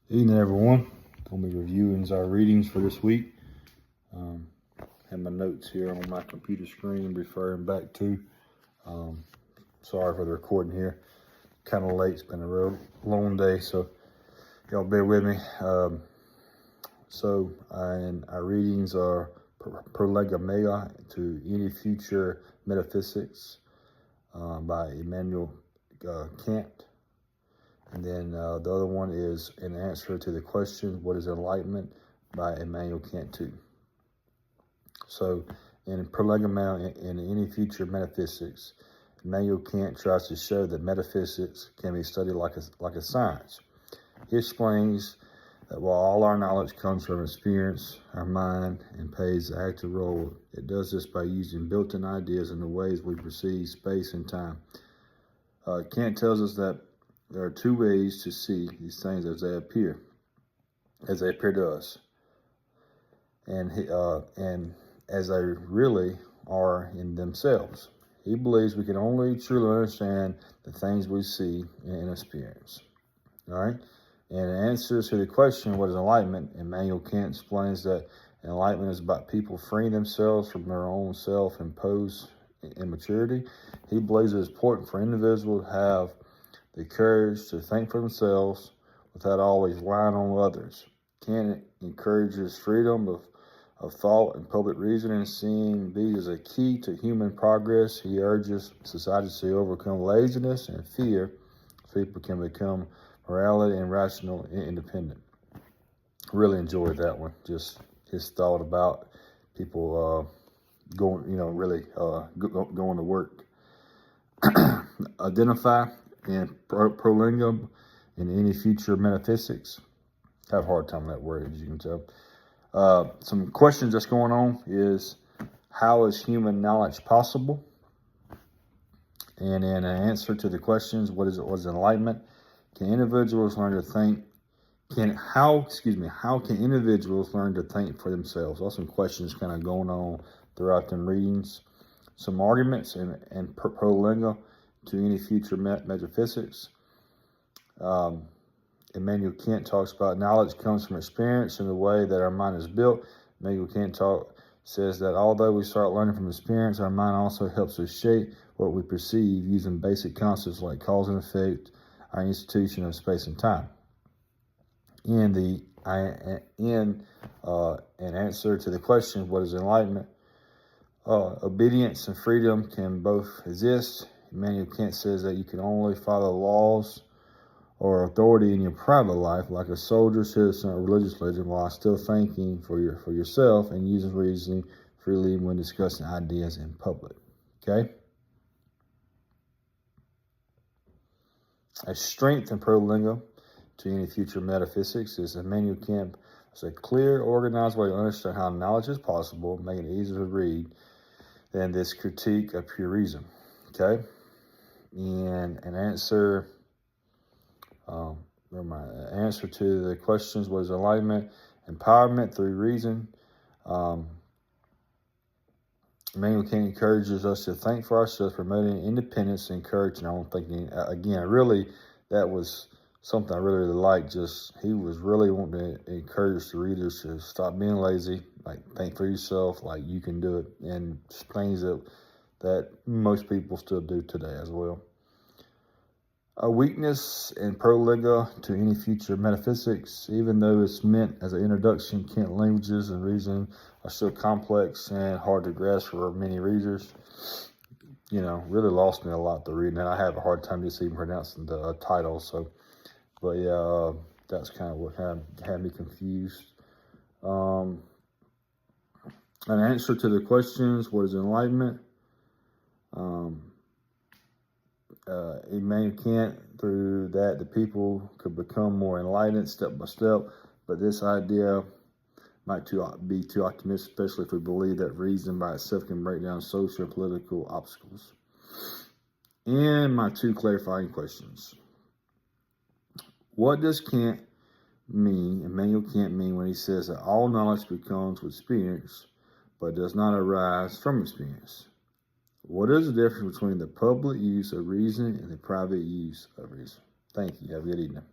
Evening, everyone. Going to be reviewing our readings for this week. Have my notes here on my computer screen referring back to. Sorry for the recording here. Kind of late. It's been a real long day, so y'all bear with me. And our readings are Prolegomena to Any Future Metaphysics by Immanuel Kant. And then the other one is an answer to the question, what is enlightenment, by Immanuel Kant too. So in Prolegomena in Any Future Metaphysics, Immanuel Kant tries to show that metaphysics can be studied like a science. He explains that while all our knowledge comes from experience, our mind, and plays an active role, it does this by using built-in ideas in the ways we perceive space and time. Kant tells us that there are two ways to see these things as they appear to us, and as they really are in themselves. He believes we can only truly understand the things we see and experience. All right? And in answer to the question, what is enlightenment, Immanuel Kant explains that enlightenment is about people freeing themselves from their own self-imposed immaturity. He believes it is important for individuals to have the courage to think for themselves without always relying on others. Kant encourages freedom of thought and public reasoning, seeing these as a key to human progress. He urges society to overcome laziness and fear so people can become morality and rational and independent. Really enjoyed that one. Just his thought about people going to work. Identify and Prolegomena in Any Future Metaphysics. I have a hard time with that word, as you can tell. Some questions that's going on is, how is human knowledge possible? And in an answer to the questions, what is enlightenment? Can individuals learn to think? How can individuals learn to think for themselves? Well, some questions kind of going on throughout them readings. Some arguments and Prolegomena to Any Future Metaphysics. Immanuel Kant talks about knowledge comes from experience and the way that our mind is built. Immanuel Kant says that although we start learning from experience, our mind also helps us shape what we perceive using basic concepts like cause and effect, our institution of space and time. In an answer to the question, what is enlightenment? Obedience and freedom can both exist. Immanuel Kant says that you can only follow laws or authority in your private life, like a soldier, citizen, or religious leader, while still thinking for yourself and using reasoning freely when discussing ideas in public. Okay? A strength in Prolegomena to Any Future Metaphysics is Immanuel Kant as a clear, organized way to understand how knowledge is possible, making it easier to read than this critique of pure reason. Okay? And an answer to the questions, what is enlightenment? Empowerment through reason. Immanuel Kant encourages us to think for ourselves, promoting independence and encouraging our own thinking. Again, really, that was something I really liked. Just, he was really wanting to encourage the readers to stop being lazy, like think for yourself, like you can do it, and things that most people still do today as well. A weakness in Prolegomena to Any Future Metaphysics, even though it's meant as an introduction, Kant languages and reasoning are still complex and hard to grasp for many readers. Really lost me a lot to reading, and I have a hard time just even pronouncing the title. So, but yeah, that's kind of what had me confused. An answer to the questions, what is enlightenment? Immanuel Kant, through that, the people could become more enlightened step by step, but this idea might be too optimistic, especially if we believe that reason by itself can break down social and political obstacles. And my two clarifying questions. What does Immanuel Kant mean when he says that all knowledge becomes with experience, but does not arise from experience? What is the difference between the public use of reason and the private use of reason? Thank you. Have a good evening.